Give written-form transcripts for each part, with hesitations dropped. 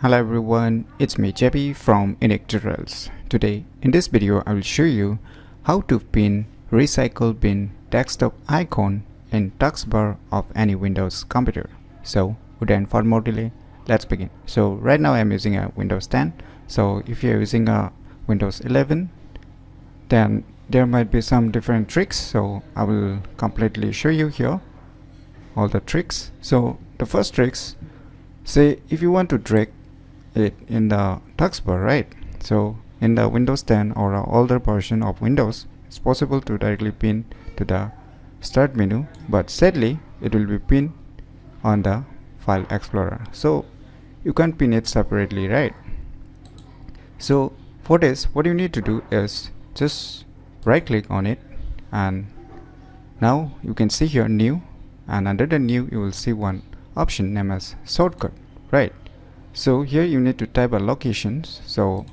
Hello everyone, it's me JP from UniqueTutorials. Today in this video I will show you how to pin recycle bin desktop icon in taskbar of any Windows computer. So without further delay, let's begin. So right now I'm using a Windows 10. So if you're using a Windows 11, then there might be some different tricks. So I will completely show you here all the tricks. So the first tricks, say if you want to drag it in the taskbar, right? So in the Windows 10 or an older version of Windows, it's possible to directly pin to the start menu, but sadly it will be pinned on the file explorer, so you can't pin it separately, right? So for this, what you need to do is just right click on it, and now you can see here new, and under the new you will see one option named as shortcut, right? So here you need to type a location. So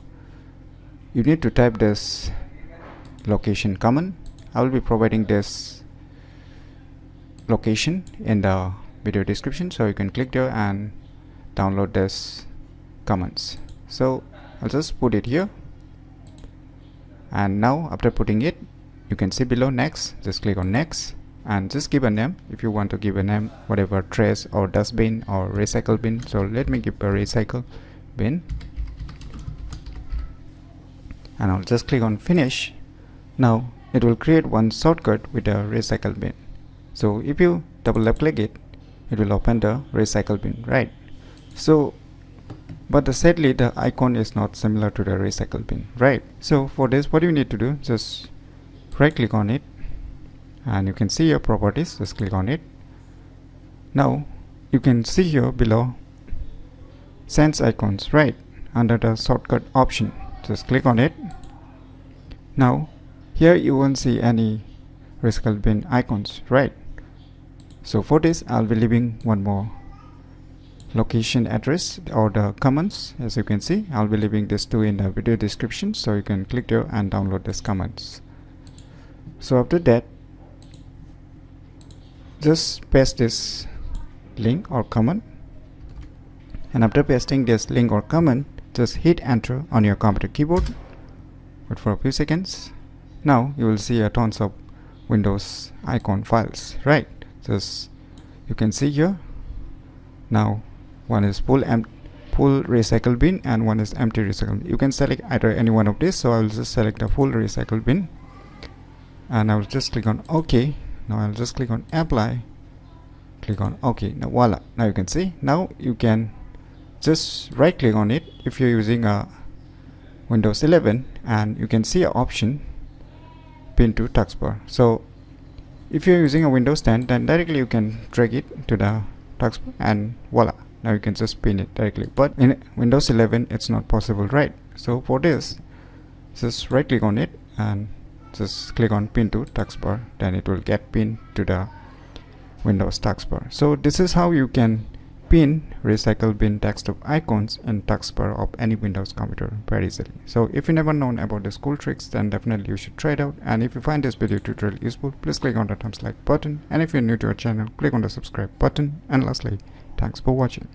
you need to type this location command. I will be providing this location in the video description, so you can click there and download this commands. So I'll just put it here, and now after putting it, you can see below next, just click on next and just give a name. If you want to give a name, whatever, trash or dustbin or recycle bin. So let me give a recycle bin, and I'll just click on finish. Now it will create one shortcut with a recycle bin. So if you double left click it, it will open the recycle bin, right? So but sadly the icon is not similar to the recycle bin, right? So for this, what you need to do, just right click on it, and you can see your properties, just click on it. Now you can see here below sense icons, right? Under the shortcut option, just click on it. Now here you won't see any recycle bin icons, right? So for this, I'll be leaving one more location address or the commands. As you can see, I'll be leaving this two in the video description, so you can click there and download these commands. So after that, just paste this link or command, and after pasting this link or command, just hit enter on your computer keyboard. Wait for a few seconds. Now you will see a tons of Windows icon files, right? Just you can see here. Now one is full recycle bin and one is empty recycle bin. You can select either any one of these, so I will just select the full recycle bin, and I will just click on OK. Now I'll just click on apply, click on OK. Now voila, now you can see. Now you can just right click on it if you're using a Windows 11, and you can see an option pin to taskbar. So if you're using a Windows 10, then directly you can drag it to the taskbar, and voila, now you can just pin it directly. But in Windows 11 it's not possible, right? So for this, just right click on it and just click on pin to taskbar, then it will get pinned to the Windows taskbar. So this is how you can pin recycle bin desktop icons in taskbar of any Windows computer very easily. So if you never known about these cool tricks, then definitely you should try it out. And if you find this video tutorial useful, please click on the thumbs like button, and if you're new to our channel, click on the subscribe button. And lastly, thanks for watching.